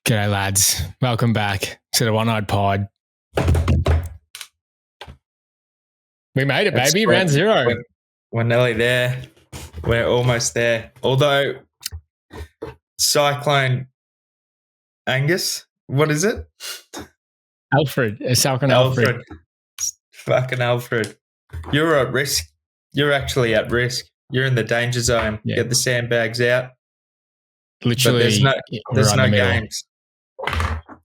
G'day, lads. Welcome back to the One-Eyed Pod. We made it, baby. Round zero. We're nearly there. We're almost there. Although, Cyclone Angus, what is it? Alfred. Alfred. Fucking Alfred. You're at risk. You're actually at risk. You're in the danger zone. Yeah. Get the sandbags out. Literally, but there's no games.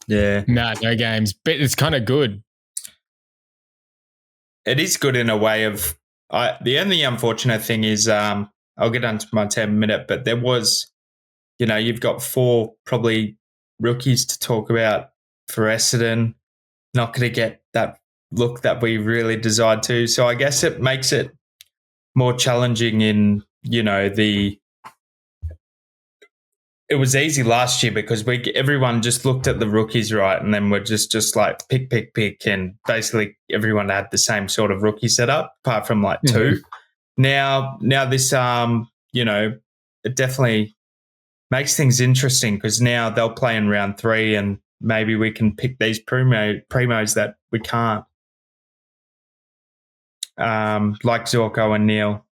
Yeah. No games. But it's kind of good. It is good in a way of. The only unfortunate thing is, I'll get onto my team in a minute, but there was, you've got 4 probably rookies to talk about for Essendon. Not going to get that look that we really desired to. So I guess it makes it more challenging in, it was easy last year because everyone just looked at the rookies, right? And then we're just like pick. And basically everyone had the same sort of rookie setup apart from like 2. Now this, it definitely makes things interesting because now they'll play in round 3 and maybe we can pick these primos that we can't. Like Zorko and Neil.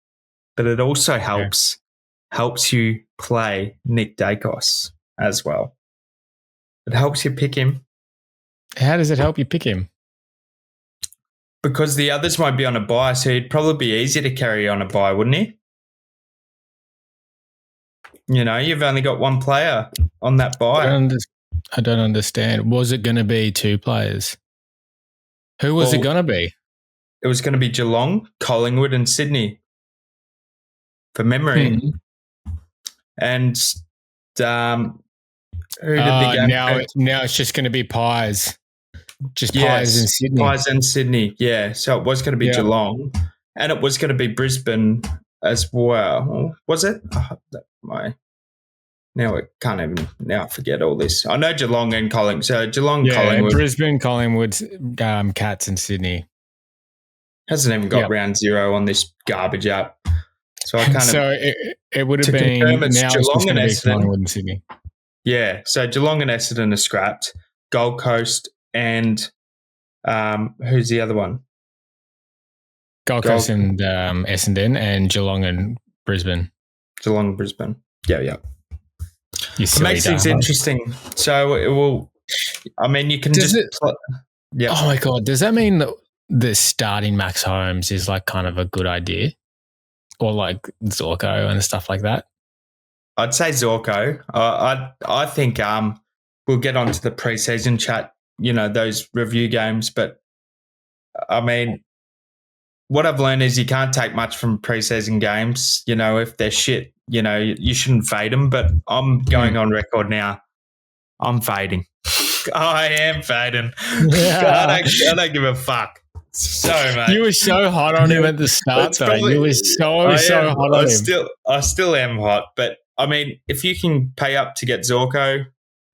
But it also helps you play Nick Dacos as well. It helps you pick him. How does it help you pick him? Because the others won't be on a bye, so he'd probably be easier to carry on a bye, wouldn't he? You've only got 1 player on that bye. I don't understand. Was it going to be 2 players? Who was it going to be? It was going to be Geelong, Collingwood and Sydney. For memory. And who did the game? Now it's just going to be Pies. Just Pies and Sydney. Pies and Sydney, yeah. So it was going to be Geelong and it was going to be Brisbane as well. Was it? Now it can't even, I forget all this. I know Geelong and Collingwood. So Geelong, Collingwood. Brisbane, Collingwood, Cats and Sydney. Hasn't even got round 0 on this garbage app. So I can't. So it would have been now Geelong and Essendon. And Sydney. Yeah, so Geelong and Essendon are scrapped. Gold Coast and who's the other one? Gold Coast and Essendon and Geelong and Brisbane. Geelong and Brisbane. Yeah. It makes things interesting. So it will. I mean, you can yeah. Oh my God! Does that mean that the starting Max Holmes is like kind of a good idea? Or like Zorko and stuff like that? I'd say Zorko. I think we'll get onto the preseason chat, those review games. But, I mean, what I've learned is you can't take much from preseason games. If they're shit, you shouldn't fade them. But I'm going on record now. I'm fading. I am fading. Yeah. I don't give a fuck. So, mate. You were so hot on him at the start, though. You were so hot on him. I still am hot, but I mean, if you can pay up to get Zorko,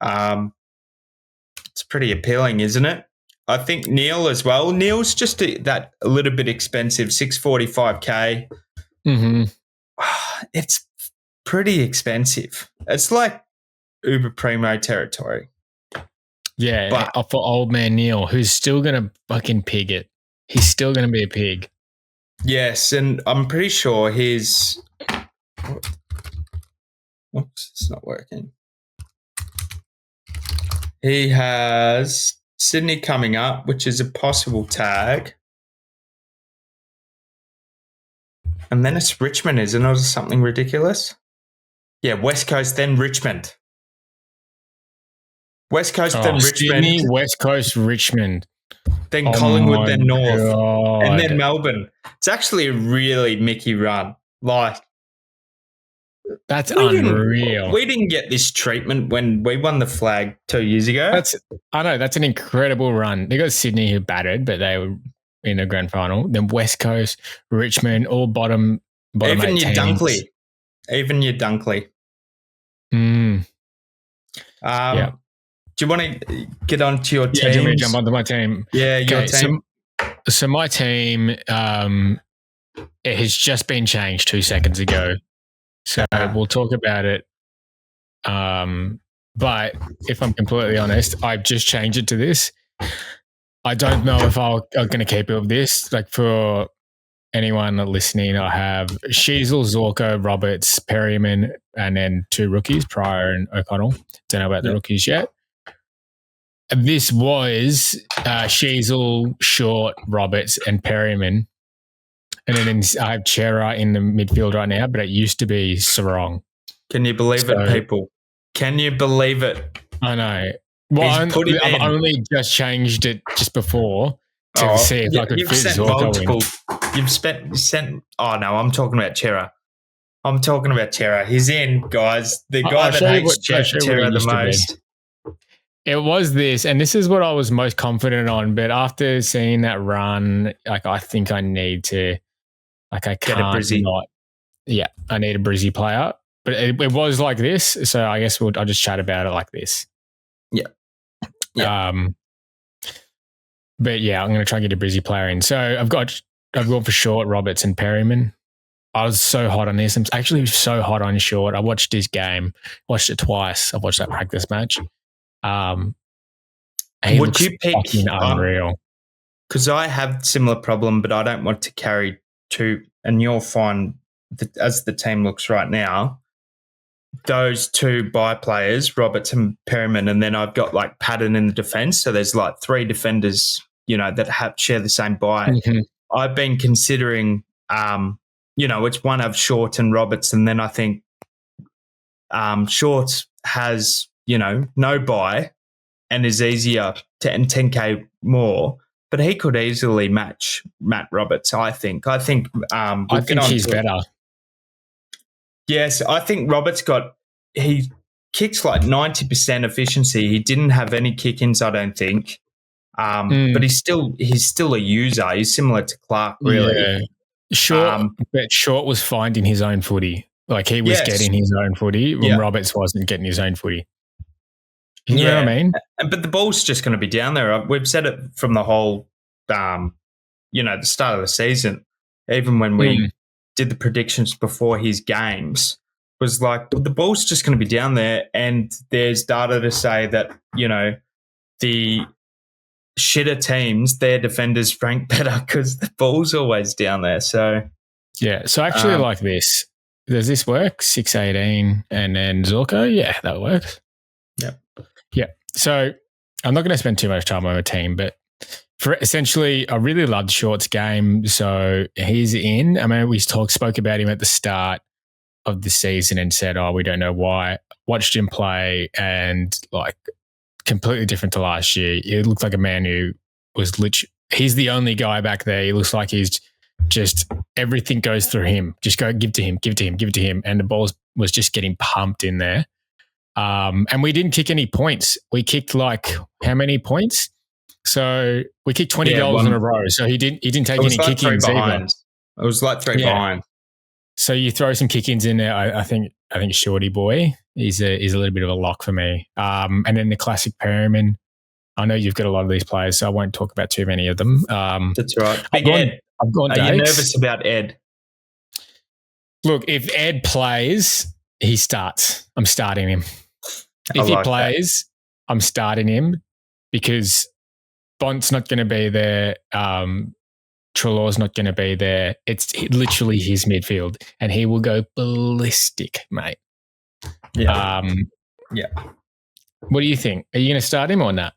it's pretty appealing, isn't it? I think Neil as well. Neil's just a little bit expensive, $645K. It's pretty expensive. It's like Uber Primo territory. Yeah, but for old man Neil, who's still going to fucking pig it. He's still going to be a pig. Yes, and I'm pretty sure his... Oops, it's not working. He has Sydney coming up, which is a possible tag. And then it's Richmond, isn't it? Or something ridiculous? Yeah, West Coast, then Richmond. West Coast, then Richmond. Sydney, West Coast, Richmond. Then Collingwood, then North, God. and then Melbourne. It's actually a really Mickey run. Like, that's unreal. We didn't get this treatment when we won the flag 2 years ago. I know, that's an incredible run. They got Sydney who battered, but they were in the grand final. Then West Coast, Richmond, all bottom even eight your teams. Dunkley. Yeah. Do you want to get onto your team? Yeah, do you want me to jump onto my team? Yeah, your team. So my team, it has just been changed 2 seconds ago. So we'll talk about it But if I'm completely honest, I've just changed it to this. I don't know if I'm going to keep it with this. Like for anyone listening, I have Sheasel, Zorko, Roberts, Perryman, and then 2 rookies, Pryor and O'Connell. Don't know about the rookies yet. This was Sheasel, Short, Roberts, and Perryman. And then I have Chera in the midfield right now, but it used to be Sarong. Can you believe it, people? Can you believe it? I know. Well, I've only just changed it just before to see if I could fit Zorko in. You've sent. Oh no, I'm talking about Chera. He's in, guys. The guy that hates Chera the most. It was this, and this is what I was most confident on. But after seeing that run, like I think I need to, like I can't not. Yeah, I need a Brizzy player. But it was like this, so I guess I'll just chat about it like this. Yeah. But yeah, I'm going to try and get a Brizzy player in. So I've gone for Short, Roberts, and Perryman. I was so hot on this. I'm actually so hot on Short. I watched this game, watched it twice. I've watched that practice match. Would you pick unreal? Because I have similar problem, but I don't want to carry 2. And you'll find that as the team looks right now, those 2 bye players, Roberts and Perryman, and then I've got like Patton in the defence. So there's like 3 defenders, that share the same bye. Mm-hmm. I've been considering, it's one of Short and Roberts, and then I think Short has, no bye and is easier and 10K more, but he could easily match Matt Roberts, I think. I think he's better. Yes, I think Roberts he kicks like 90% efficiency. He didn't have any kick-ins, I don't think. But he's still a user. He's similar to Clark, really. Yeah. Short was finding his own footy. Like he was getting his own footy when Roberts wasn't getting his own footy. You know what I mean? But the ball's just going to be down there. We've said it from the whole, the start of the season. Even when we did the predictions before his games, was like the ball's just going to be down there. And there's data to say that, the shitter teams, their defenders rank better because the ball's always down there. So, yeah. So actually like this. Does this work? 618 and then Zorko? Yeah, that works. Yeah. So I'm not going to spend too much time on a team, but for essentially, I really loved Short's game. So he's in. I mean, we spoke about him at the start of the season and said, we don't know why. Watched him play and like completely different to last year. He looked like a man who was he's the only guy back there. He looks like he's just everything goes through him. Just go give to him. And the ball was just getting pumped in there. And we didn't kick any points. We kicked like how many points? So we kicked 20 goals in a row. So he didn't take any kick-ins either. It was like 3 behind. So you throw some kick-ins in there. I think Shorty boy is a little bit of a lock for me. And then the classic Perryman. I know you've got a lot of these players, so I won't talk about too many of them. That's right. I've gone. Are you nervous about Ed? Look, if Ed plays, he starts. I'm starting him. If he plays, I'm starting him because Bont's not going to be there. Treloar's not going to be there. It's literally his midfield, and he will go ballistic, mate. Yeah. What do you think? Are you going to start him or not?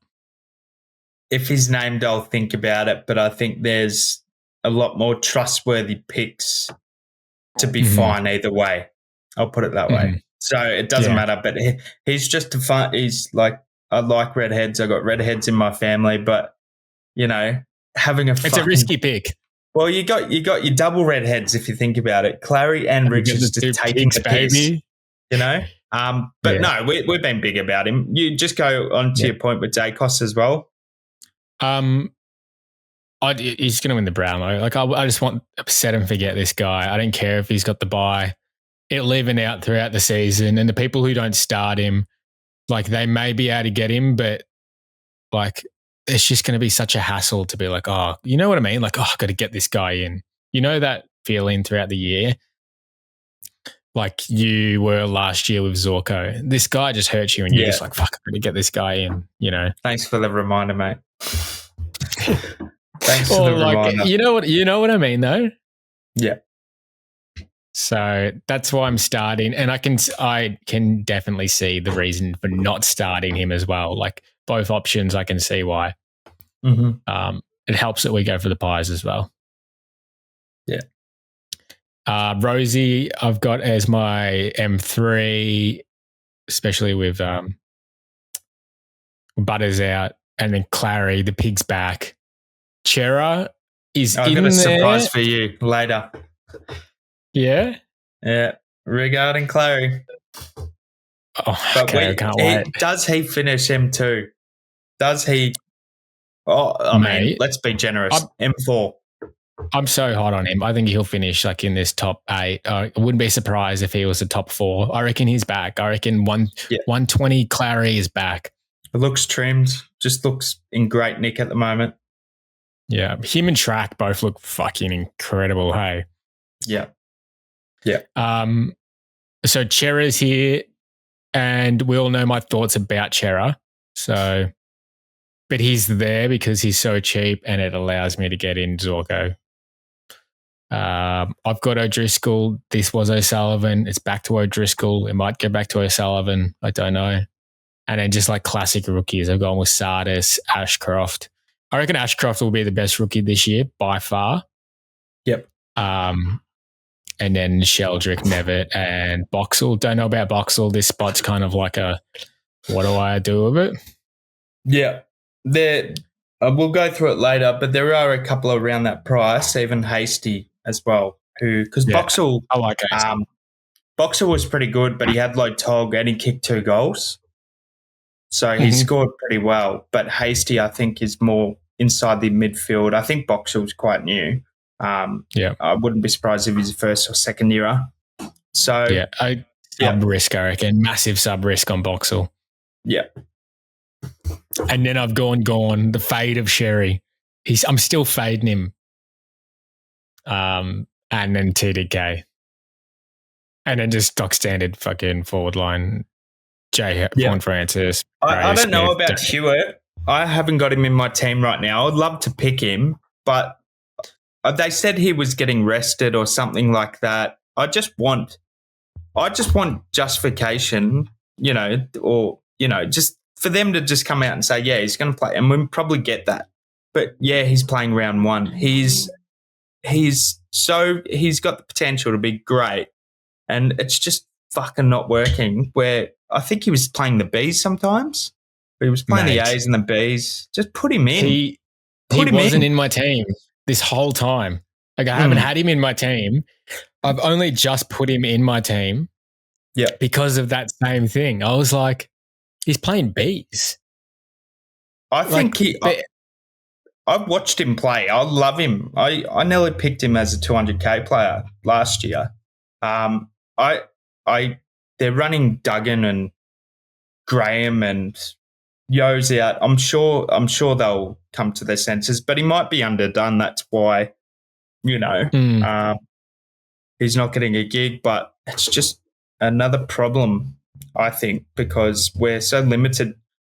If he's named, I'll think about it, but I think there's a lot more trustworthy picks to be fine either way. I'll put it that way. So it doesn't matter, but he's just he's like, I like redheads. I got redheads in my family, but having it's a risky pick. Well, you got your double redheads if you think about it. Clary and Richards just taking the piss, But no, we've been big about him. You just go on to your point with Dacos as well. He's going to win the Brownlow. Like I just want to set and forget this guy. I don't care if he's got the bye. It'll even out throughout the season, and the people who don't start him, like they may be able to get him, but like it's just going to be such a hassle to be like, oh, you know what I mean? Like, oh, I've got to get this guy in. You know that feeling throughout the year? like you were last year with Zorko. This guy just hurts you and you're just like, fuck, I'm going to get this guy in, you know. Thanks for the reminder, mate. Thanks for the reminder. You know what I mean, though? Yeah. So that's why I'm starting, and I can definitely see the reason for not starting him as well. Like both options, I can see why. Mm-hmm. It helps that we go for the pies as well. Yeah. Rosie, I've got as my M3, especially with Butters out, and then Clary, the pig's back. Chera is I've got a surprise for you later. Yeah? Yeah. Regarding Clary. Oh, okay, I can't wait. Does he finish M2? Does he? Oh, I mean, let's be generous. M4. I'm so hot on him. I think he'll finish like in this top 8. I wouldn't be surprised if he was a top 4. I reckon he's back. I reckon 120 Clary is back. It looks trimmed. Just looks in great nick at the moment. Yeah. Him and Track both look fucking incredible, hey? Yeah. Yeah. So Chera's here, and we all know my thoughts about Chera. So, but he's there because he's so cheap and it allows me to get in Zorko. I've got O'Driscoll. This was O'Sullivan. It's back to O'Driscoll. It might go back to O'Sullivan. I don't know. And then just like classic rookies, I've gone with Sardis, Ashcroft. I reckon Ashcroft will be the best rookie this year by far. Yep. And then Sheldrick, Nevitt, and Boxall. Don't know about Boxall. This spot's kind of like a, what do I do with it? Yeah. We'll go through it later, but there are a couple around that price, even Hasty as well, because Boxall, I like Hasty. Boxall was pretty good, but he had low tog and he kicked 2 goals. So he scored pretty well. But Hasty, I think, is more inside the midfield. I think Boxall's quite new. I wouldn't be surprised if he's a first or second year. So sub risk, I reckon. Massive sub risk on Boxall. Yeah. And then I've gone the fade of Sherry. I'm still fading him. And then TDK. And then just stock standard fucking forward line. Vaughan Francis. I don't know about Hewitt. I haven't got him in my team right now. I'd love to pick him, but they said he was getting rested or something like that. I just want justification, just for them to just come out and say, yeah, he's going to play, and we'll probably get that. But yeah, he's playing round 1. He's got the potential to be great, and it's just fucking not working. Where I think he was playing the Bs sometimes, but he was playing the As and the Bs. Just put him in. He wasn't in my team this whole time. Like I haven't had him in my team. I've only just put him in my team. Yeah, because of that same thing. I was like, he's playing Bs. I think I've watched him play. I love him. I nearly picked him as a 200K player last year. They're running Duggan and Graham and Yo's out. I'm sure they'll come to their senses, but he might be underdone. That's why, he's not getting a gig. But it's just another problem, I think, because we're so limited.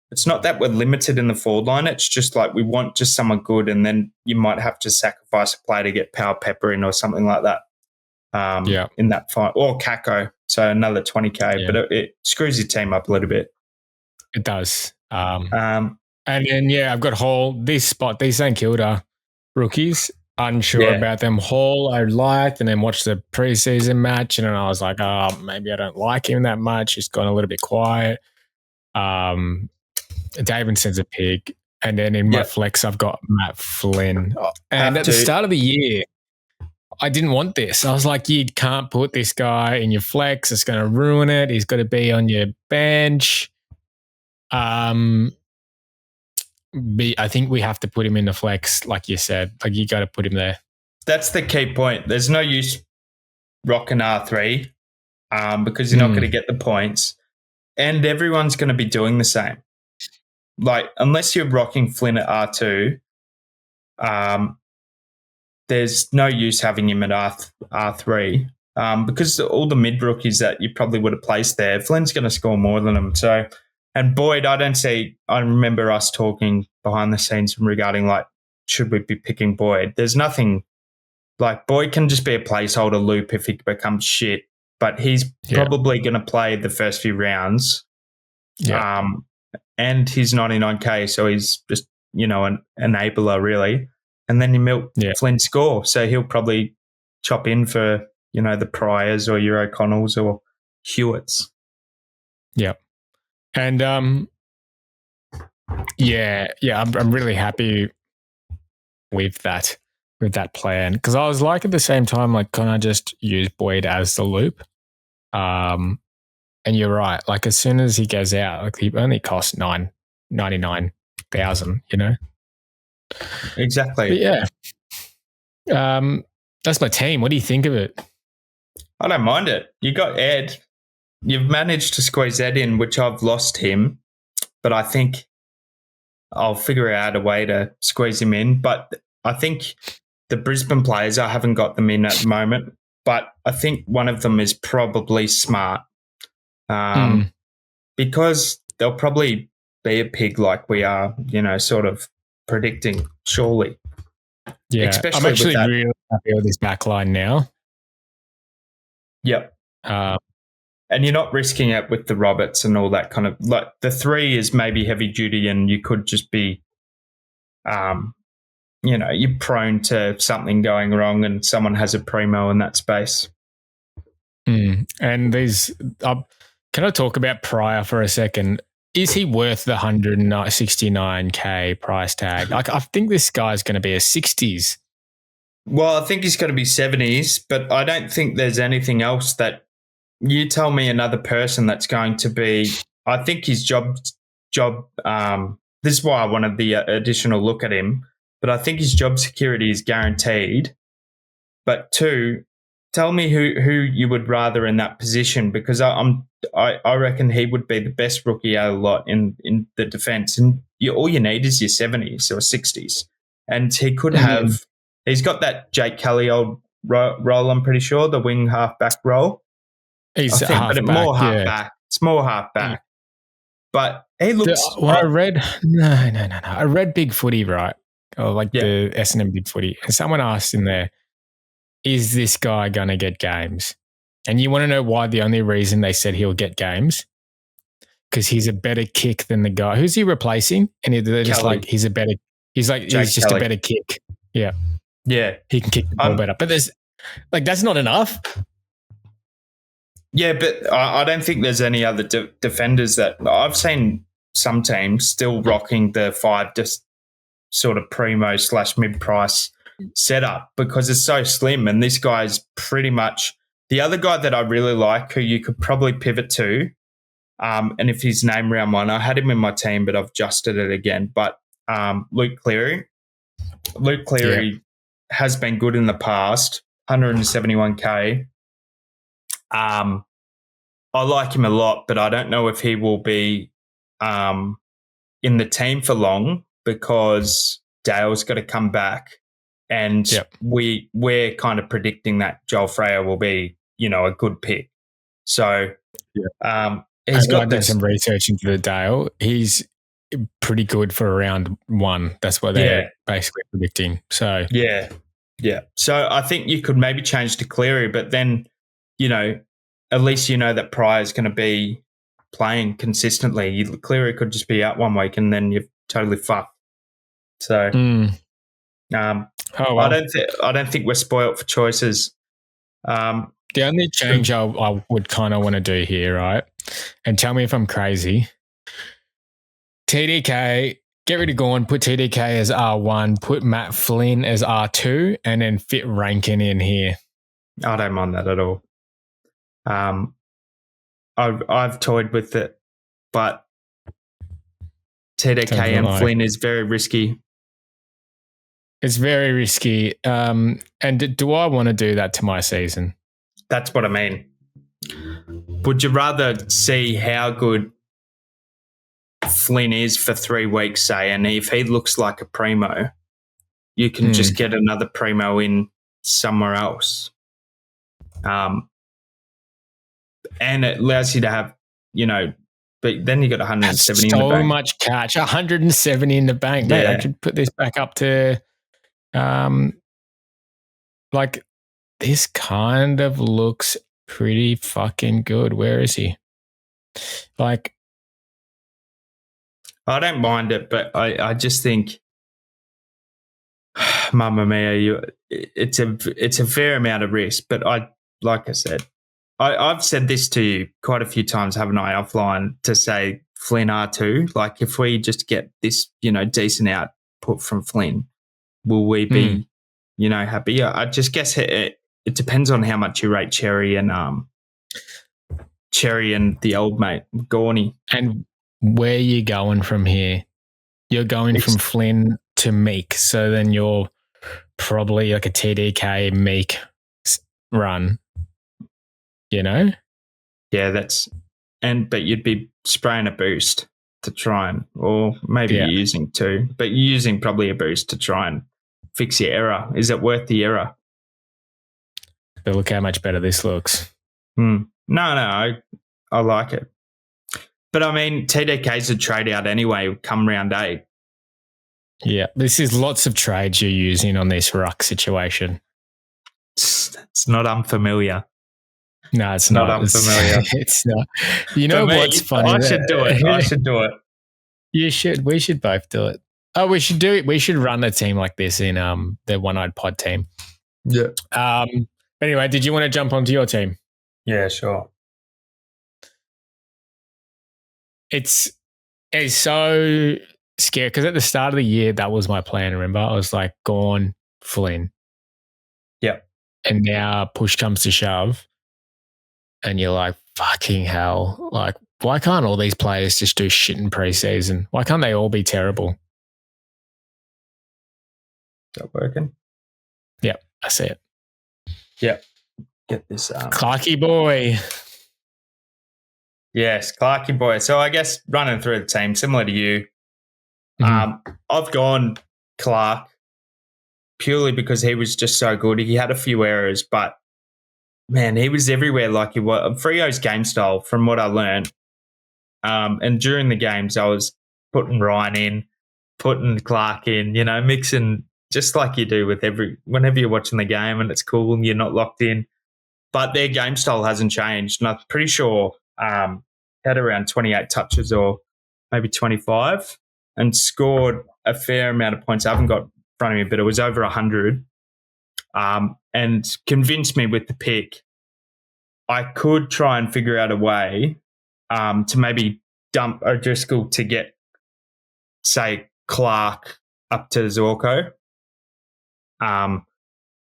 It's not that we're limited in the forward line. It's just like we want just someone good, and then you might have to sacrifice a player to get Power Pepper in or something like that. In that fight, or Kako, so another 20K, but it screws your team up a little bit. It does. And then I've got Hall. These St Kilda rookies, unsure about them. Hall I liked, and then watched the preseason match, and then I was like, maybe I don't like him that much. He's gone a little bit quiet. Davidson's a pig, and then in my flex I've got Matt Flynn. And at the start of the year, I didn't want this. I was like, you can't put this guy in your flex. It's going to ruin it. He's got to be on your bench. I think we have to put him in the flex, like you said. Like you got to put him there. That's the key point. There's no use rocking R3 because you're not going to get the points. And everyone's going to be doing the same. Like, unless you're rocking Flynn at R2, there's no use having him at R3. because all the mid rookies that you probably would have placed there, Flynn's going to score more than them. So, and Boyd, I remember us talking behind the scenes regarding like, should we be picking Boyd? There's nothing like Boyd can just be a placeholder loop if he becomes shit, but he's probably going to play the first few rounds. Yeah. And he's 99K, so he's just, an enabler really. And then you milk Flynn's score. So he'll probably chop in for, the Pryors or your O'Connells or Hewitts. Yeah. And I'm really happy with that plan, because I was like at the same time, like, can I just use Boyd as the loop? And you're right. Like as soon as he goes out, like he only costs $99,000. Exactly. But yeah. That's my team. What do you think of it? I don't mind it. You got Ed. You've managed to squeeze Ed in, which I've lost him, but I think I'll figure out a way to squeeze him in. But I think the Brisbane players, I haven't got them in at the moment, but I think one of them is probably Smart, because they'll probably be a pig like we are, sort of predicting, surely. Yeah, I'm actually really happy with this back line now. Yep. And you're not risking it with the Roberts and all that kind of, like the 3 is maybe heavy duty and you could just be, you're prone to something going wrong and someone has a primo in that space. And these, can I talk about Pryor for a second? Is he worth the 169K price tag? Like, I think this guy's going to be a 60s. Well, I think he's going to be 70s, but I don't think there's anything else that you tell me another person that's going to be. I think his job. This is why I wanted the additional look at him, but I think his job security is guaranteed. But 2, tell me who you would rather in that position, because I reckon he would be the best rookie out of the lot in the defence, and all you need is your 70s or 60s, and he could have. He's got that Jake Kelly old role, I'm pretty sure, the wing half-back role. He's half-back, more half-back. It's more half-back. But he looks... I read... No. I read Big Footy, right? Or like the S&M Big Footy. And someone asked in there, is this guy going to get games? And you want to know why the only reason they said he'll get games? Because he's a better kick than the guy. Who's he replacing? And they're just like, he's just a better kick. Yeah. Yeah. He can kick the ball better. But that's not enough. Yeah, but I don't think there's any other defenders that I've seen some teams still rocking the 5 sort of primo / mid-price setup because it's so slim. And this guy's pretty much the other guy that I really like, who you could probably pivot to. And if he's named round 1, I had him in my team, but I've adjusted it again. But Luke Cleary has been good in the past, 171K. I like him a lot, but I don't know if he will be in the team for long because Dale's got to come back, and we're kind of predicting that Joel Freya will be, a good pick. So he's got done some research into the Dale. He's pretty good for round 1. That's what they're basically predicting. So yeah. So I think you could maybe change to Cleary, but then, at least that Pryor's going to be playing consistently. Cleary could just be out one week and then you're totally fucked. So I don't think we're spoilt for choices. The only change I would kind of want to do here, right? And tell me if I'm crazy. TDK, get rid of Gawn, put TDK as R1, put Matt Flynn as R2, and then fit Rankin in here. I don't mind that at all. I've toyed with it, but TDK and Flynn is very risky. It's very risky. And do I want to do that to my season? That's what I mean. Would you rather see how good Flynn is for 3 weeks, say, and if he looks like a primo, you can just get another primo in somewhere else. And it allows you to have, but then you got 170 in the so bank. much catch, 170 in the bank, mate. I should put this back up to, like, this kind of looks pretty fucking good. Where is he? Like, I don't mind it, but I just think, Mamma Mia, it's a fair amount of risk. But like I said, I've said this to you quite a few times, haven't I, offline, to say Flynn R2. Like, if we just get this, decent output from Flynn, will we be, happy? I just guess it depends on how much you rate Cherry and the old mate, Gorney. And where are you going from here? You're going from Flynn to Meek. So then you're probably like a TDK Meek run, Yeah, but you'd be spraying a boost to try and, or maybe you're using two, but you're using probably a boost to try and fix your error. Is it worth the error? But look how much better this looks. No, I like it. But I mean, TDK's a trade out anyway, come round 8. Yeah, this is lots of trades you're using on this ruck situation. It's not unfamiliar. No, it's not unfamiliar. It's not. You know what's funny? I should do it. You should. We should both do it. Oh, we should do it. We should run a team like this in the One-Eyed Pod team. Yeah. Anyway, did you want to jump onto your team? Yeah, sure. It's so scary because at the start of the year, that was my plan. Remember, I was like, Gorn, Flynn. Yeah. And now push comes to shove, and you're like, fucking hell. Like, why can't all these players just do shit in preseason? Why can't they all be terrible? Is that working? Yep, I see it. Yep. Get this Clarky boy. Yes, Clarky boy. So I guess running through the team, similar to you, I've gone Clark purely because he was just so good. He had a few errors, but man, he was everywhere like he was. Freo's game style, from what I learned, and during the games, I was putting Ryan in, putting Clark in, mixing just like you do with whenever you're watching the game and it's cool and you're not locked in. But their game style hasn't changed, and I'm pretty sure had around 28 touches or maybe 25 and scored a fair amount of points. I haven't got in front of me, but it was over 100 and convinced me with the pick. I could try and figure out a way to maybe dump O'Driscoll to get, say, Clark up to Zorko.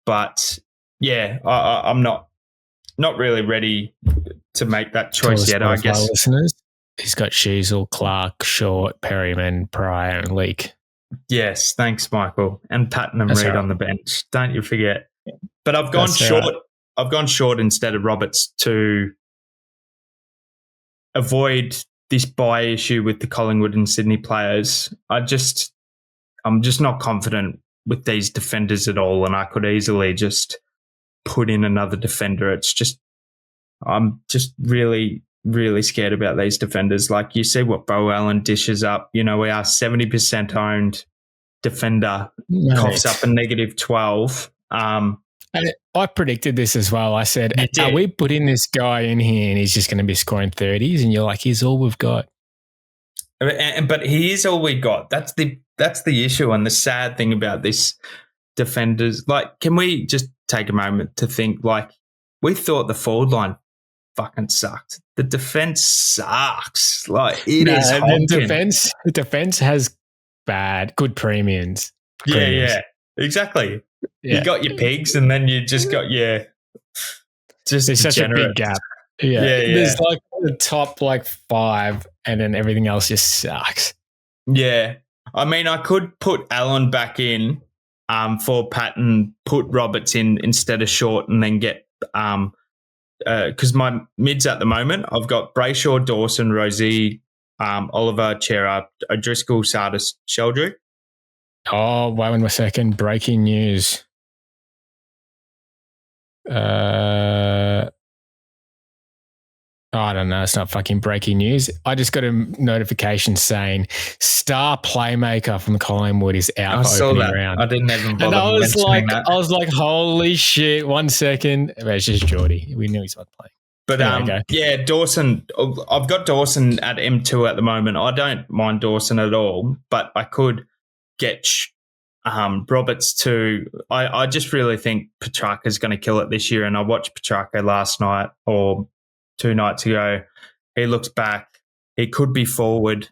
But yeah, I'm not really ready to make that choice yet, I guess. Listeners, he's got Sheasel, Clark, Short, Perryman, Pryor, and Leake. Yes, thanks, Michael. And Patton and Reid on the bench. Don't you forget. But I've gone short. Right. I've gone short instead of Roberts to avoid this buy issue with the Collingwood and Sydney players. I'm just not confident with these defenders at all, and I could easily just put in another defender. I'm just really, really scared about these defenders. Like, you see what Bo Allen dishes up. We are 70% owned defender, coughs up a negative 12. I predicted this as well. I said, are we putting this guy in here and he's just going to be scoring 30s? And you're like, he's all we've got. But he is all we got. That's the issue and the sad thing about this defenders. Like, can we just take a moment to think, like, we thought the forward line fucking sucked. The defense sucks. Like, it is honking. The defense has good premiums. Yeah, exactly. Yeah. You got your pigs, and then you just got your just. There's such a big gap. Yeah. There's like the top 5, and then everything else just sucks. Yeah, I mean, I could put Allen back in for Patton, put Roberts in instead of Short, and then get because my mids at the moment, I've got Brayshaw, Dawson, Rosie, Oliver, Chera, O'Driscoll, Sardis, Sheldrick. Oh, wait a second. Breaking news. I don't know. It's not fucking breaking news. I just got a notification saying star playmaker from Collingwood is out I for saw opening that. round. I didn't even bother And I was mentioning that. holy shit, 1 second. It's just Geordie. We knew he's not playing. But anyway, yeah, Dawson. I've got Dawson at M2 at the moment. I don't mind Dawson at all, but I could get Roberts to. I just really think Petrarca's going to kill it this year. And I watched Petrarca last night or 2 nights ago. He looks back. He could be forward.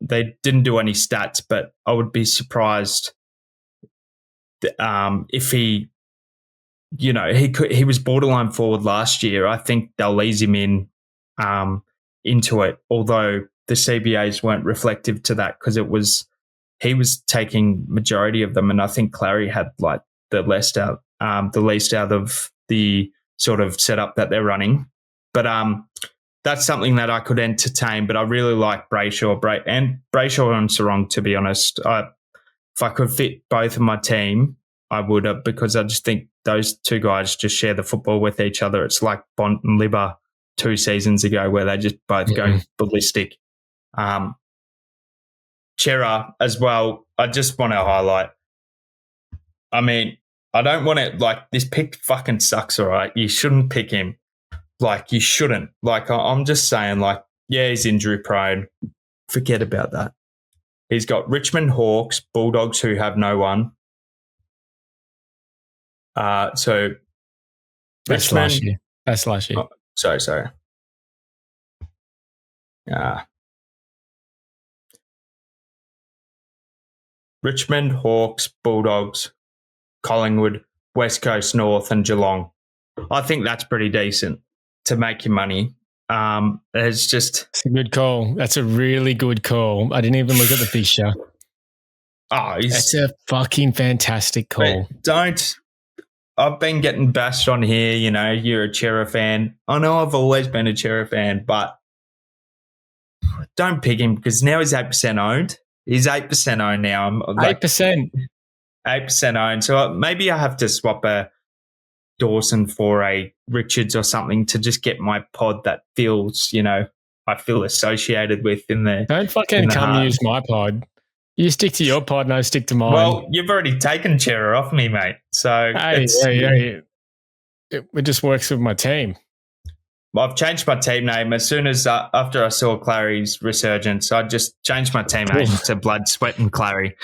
They didn't do any stats, but I would be surprised if he. He was borderline forward last year. I think they'll ease him into it, although the CBAs weren't reflective to that because he was taking majority of them, and I think Clary had like the least out of the sort of setup that they're running. But that's something that I could entertain. But I really like Brayshaw and Sarong, to be honest. If I could fit both of my team, I would, because I just think those two guys just share the football with each other. It's like Bont and Libba 2 seasons ago where they just both go ballistic. Chera as well, I just want to highlight. I mean, I don't want to, like, this pick fucking sucks, all right? You shouldn't pick him. Like, you shouldn't. Like, I'm just saying, like, yeah, he's injury prone. Forget about that. He's got Richmond Hawks, Bulldogs who have no one. So that's last year. That's last year. Oh, sorry. Richmond, Hawks, Bulldogs, Collingwood, West Coast North, and Geelong. I think that's pretty decent to make your money. It's a good call. That's a really good call. I didn't even look at the fixture. It's a fucking fantastic call. I've been getting bashed on here, you're a Chera fan. I know I've always been a Chera fan, but don't pick him because now he's 8% owned. He's 8% owned now. 8%. 8% owned. So maybe I have to swap a Dawson for a Richards or something to just get my pod that feels, I feel associated with in there. Don't fucking come use my pod. You stick to your pod and I stick to mine. Well, you've already taken Chera off me, mate. So it just works with my team. I've changed my team name as soon as after I saw Clary's resurgence. I just changed my team name to Blood, Sweat, and Clary.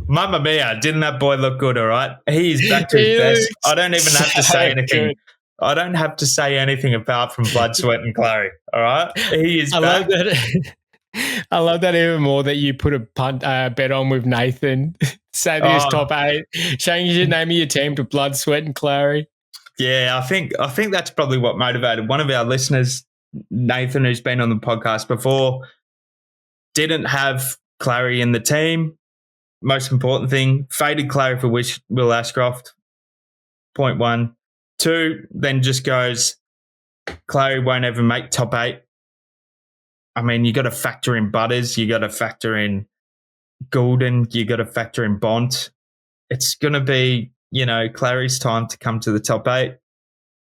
Mamma mia! Didn't that boy look good? All right, he is back to his best. I don't even have to say anything. Good. I don't have to say anything apart from Blood, Sweat, and Clary. All right, he is. Love that. I love that even more that you put a bet on with Nathan. Say that he's top 8. Change your name of your team to Blood, Sweat, and Clary. Yeah, I think that's probably what motivated one of our listeners, Nathan, who's been on the podcast before, didn't have Clary in the team. Most important thing, faded Clary for Will Ashcroft. Point 1. 2, then just goes, Clary won't ever make top 8. I mean, you got to factor in Butters, you got to factor in Goulden, you got to factor in Bont. It's going to be, Clary's time to come to the top 8.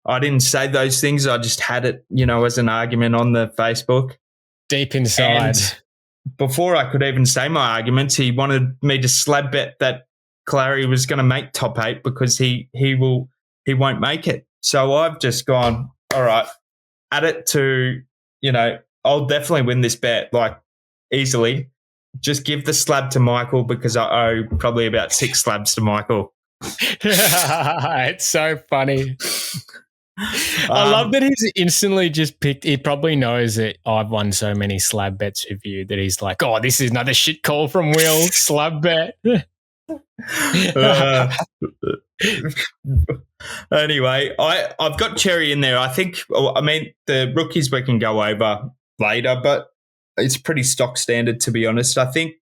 I didn't say those things. I just had it, as an argument on the Facebook. Deep inside. And before I could even say my arguments, he wanted me to slab bet that Clary was going to make top 8 because he won't make it. So I've just gone, all right, add it to, I'll definitely win this bet, like, easily. Just give the slab to Michael because I owe probably about 6 slabs to Michael. It's so funny. I love that he's instantly just picked. He probably knows that I've won so many slab bets with you that he's like, oh, this is another shit call from Will. Slab bet. Anyway, I've got Cherry in there. I think, the rookies we can go over later, but it's pretty stock standard, to be honest. I think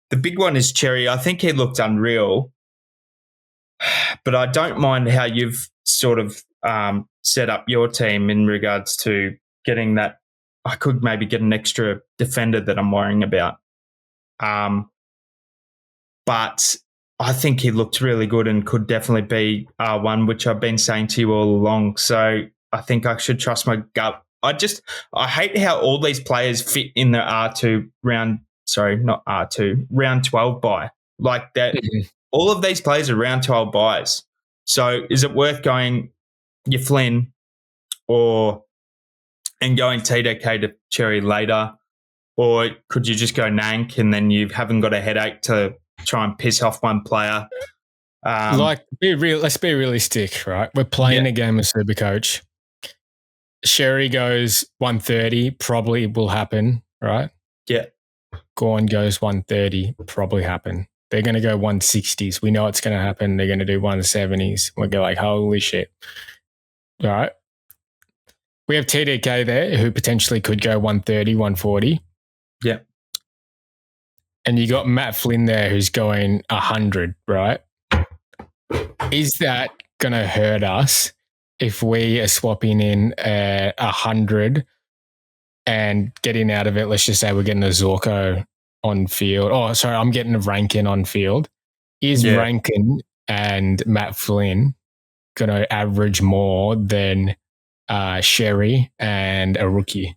the big one is Cherry. I think he looked unreal, but I don't mind how you've sort of set up your team in regards to getting that. I could maybe get an extra defender that I'm worrying about. But I think he looked really good and could definitely be R1, which I've been saying to you all along. So I think I should trust my gut. I hate how all these players fit in the R2 round. Sorry, not R2, round 12 bye. Like that, all of these players are round 12 buys. So is it worth going your Flynn and going TDK to Cherry later? Or could you just go Nank and then you haven't got a headache to try and piss off one player? Let's be realistic, right? We're playing a game of SuperCoach. Sherry goes 130, probably will happen, right? Yeah. Gorn goes 130, probably happen. They're going to go 160s. We know it's going to happen. They're going to do 170s. We'll go like, holy shit. All right. We have TDK there who potentially could go 130, 140. Yeah. And you got Matt Flynn there who's going 100, right? Is that going to hurt us if we are swapping in 100 and getting out of it? Let's just say we're getting a Zorko on field. Oh, sorry, I'm getting a Rankin on field. Is Rankin and Matt Flynn going to average more than Sherry and a rookie?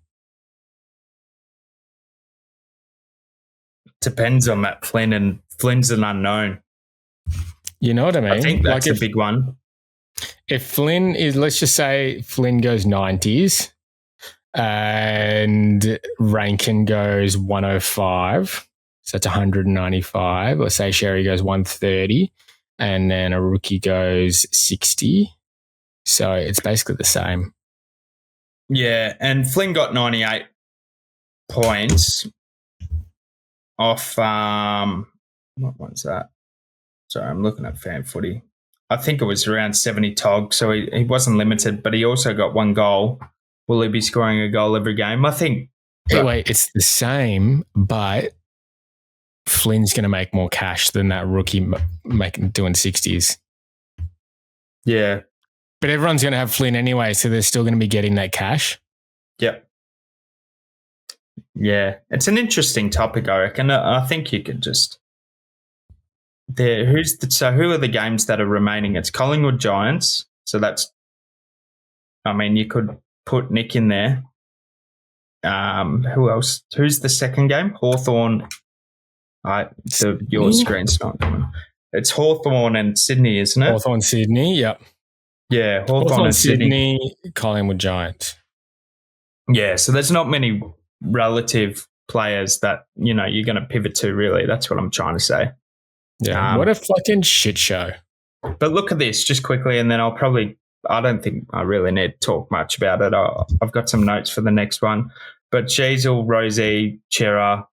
Depends on Matt Flynn, and Flynn's an unknown. You know what I mean? I think that's a big one. If Flynn is, let's just say Flynn goes 90s and Rankin goes 105, so that's 195. Let's say Sherry goes 130 and then a rookie goes 60. So it's basically the same. Yeah, and Flynn got 98 points off, what one's that? Sorry, I'm looking at fan footy. I think it was around 70 TOG, so he wasn't limited, but he also got one goal. Will he be scoring a goal every game? I think. Anyway, it's the same, but Flynn's going to make more cash than that rookie doing 60s. Yeah. But everyone's going to have Flynn anyway, so they're still going to be getting that cash. Yep. Yeah. It's an interesting topic, I reckon. I think you could just... So who are the games that are remaining? It's Collingwood Giants. So that's... I mean, you could put Nick in there. Who else? Who's the second game? Hawthorn. Your screen's not coming. It's Hawthorn and Sydney, isn't it? Hawthorn, Sydney, yep. Yeah, Hawthorn and Sydney, Collingwood Giants. Yeah, so there's not many relative players that, you're going to pivot to, really. That's what I'm trying to say. Yeah, what a fucking shit show. But look at this just quickly, and then I don't think I really need to talk much about it. I've got some notes for the next one. But Sheasel, Rosie, Cherry.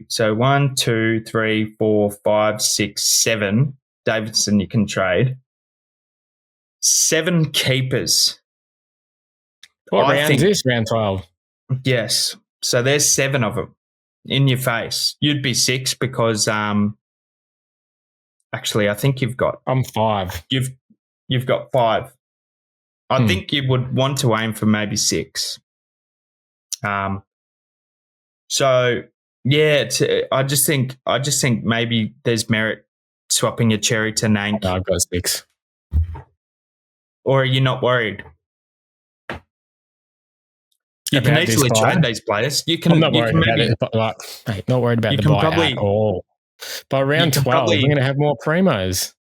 So 1, 2, 3, 4, 5, 6, 7. Davidson you can trade. 7 keepers. What round is this? Round 12. Yes. So there's 7 of them in your face. You'd be 6 because actually I think you've got... I'm 5. You've got 5. I think you would want to aim for maybe 6. So yeah, I just think maybe there's merit swapping your Cherry to Nank. No, I've got 6. Or are you not worried? You can easily trade these players. I'm not worried about it. Not worried about the buy at all. By round 12, we're going to have more primos.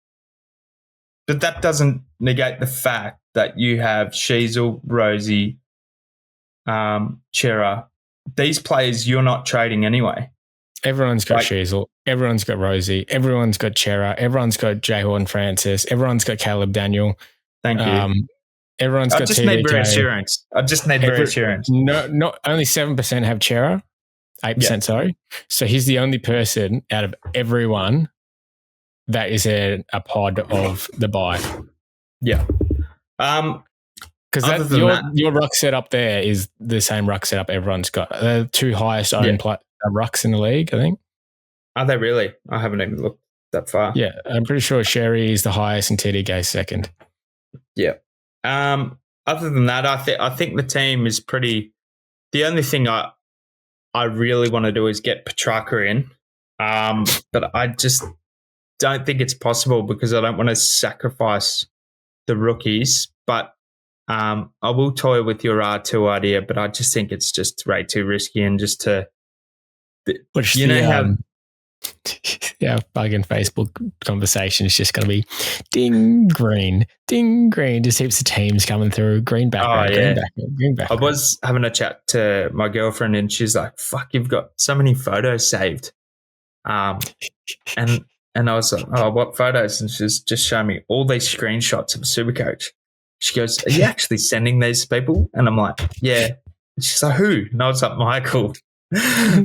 But that doesn't negate the fact that you have Sheasel, Rosie, Chera. These players you're not trading anyway. Everyone's got Sheasel. Everyone's got Rosie. Everyone's got Chera. Everyone's got J. Horn Francis. Everyone's got Caleb Daniel. Thank you. Everyone's got TDK. I just need reassurance. No, not only 7% have Chera. 8%, sorry. So he's the only person out of everyone that is a pod of the buy. Yeah. Because your ruck setup there is the same ruck setup everyone's got. They're the 2 highest owned rucks in the league, I think. Are they really? I haven't even looked that far. Yeah, I'm pretty sure Sherry is the highest and TDK second. Yeah. Other than that, I think the team is pretty... The only thing I really want to do is get Petrarca in. But don't think it's possible because I don't want to sacrifice the rookies. But I will toy with your R2 idea, but I just think it's just way too risky and just to, yeah, bug in Facebook conversation is just going to be ding green, just heaps of teams coming through, green background, green background. I was having a chat to my girlfriend and she's like, fuck, you've got so many photos saved. And I was like, oh, what photos? And she's just showing me all these screenshots of SuperCoach. She goes, are you actually sending these to people? And I'm like, yeah. And she's like, who? And I was like, Michael.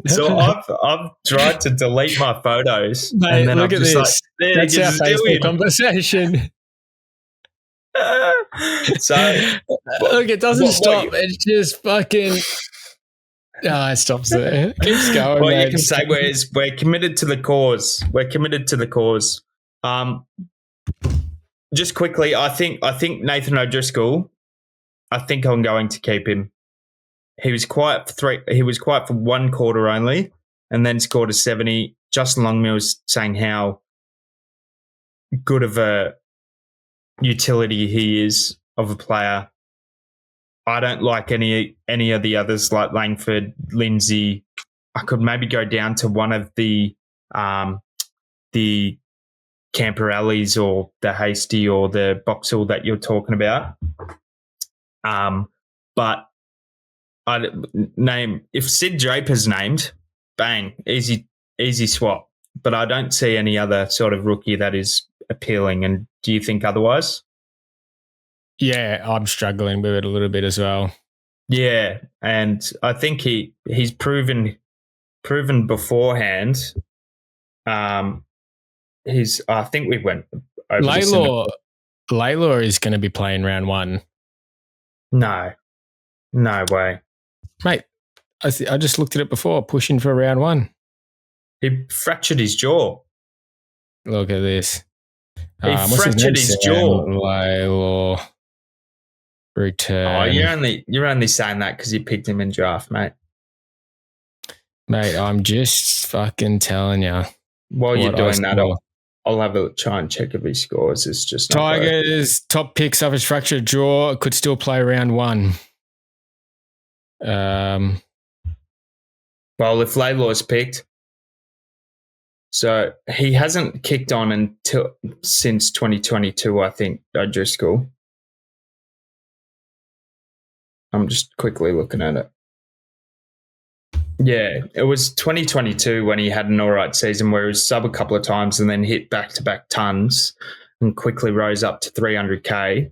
So I've tried to delete my photos. Mate, and then look I'm at just this. like, that's our Facebook conversation. So look, it doesn't stop. It's just fucking. It stops there. It keeps going. Well, you can say we're committed to the cause. We're committed to the cause. Just quickly, I think Nathan O'Driscoll. I think I'm going to keep him. He was quiet for one quarter only, and then scored a 70. Justin Longmuir's saying how good of a utility he is of a player. I don't like any of the others like Langford, Lindsay. I could maybe go down to one of the Camperellis or the Hasty or the Boxall that you're talking about. But if Sid Draper's named, bang, easy swap. But I don't see any other sort of rookie that is appealing. And do you think otherwise? Yeah, I'm struggling with it a little bit as well. Yeah, and I think he's proven beforehand. I think we went over Laylor is going to be playing round 1. No way, mate. I just looked at it before, pushing for round 1. He fractured his jaw. Look at this. He fractured his jaw. Laylor return. Oh, you're only saying that because you picked him in draft, mate. Mate, I'm just fucking telling you. While you're doing that, I'll have a try and check if he scores. It's just Tigers top picks of his fractured jaw could still play round 1. Well, if Laylor's picked, so he hasn't kicked on since 2022, I think, O'Driscoll. I'm just quickly looking at it. Yeah, it was 2022 when he had an all right season where he was sub a couple of times and then hit back-to-back tons and quickly rose up to 300K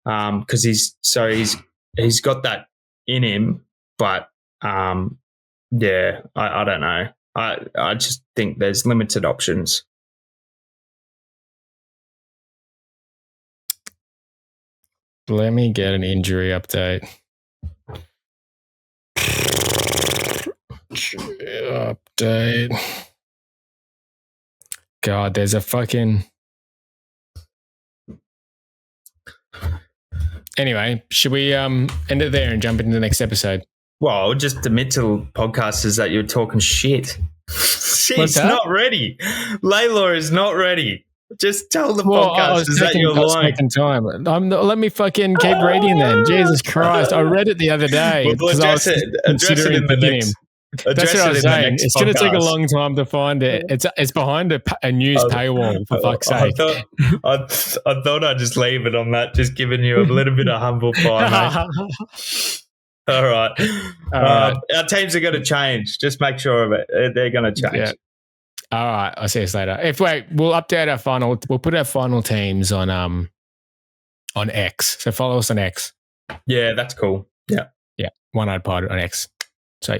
because he's got that in him. But, I don't know. I just think there's limited options. Let me get an injury update. Update. God, there's a fucking... Anyway, should we end it there and jump into the next episode? Well, I'll just admit to podcasters that you're talking shit. She's not ready. Laylor is not ready. Just tell the podcasters that you're lying. Time. Let me fucking keep reading then. Jesus Christ. I read it the other day. Well, address it in the next. That's what I was saying. It's going to take a long time to find it. It's behind a news paywall, for fuck's sake. I thought I'd just leave it on that, just giving you a little bit of humble pie, mate. All right. Our teams are going to change. Just make sure of it. They're going to change. Yeah. All right. I'll see you later. We'll update our final. We'll put our final teams on X. So follow us on X. Yeah, that's cool. Yeah. Yeah. One-eyed pod on X. So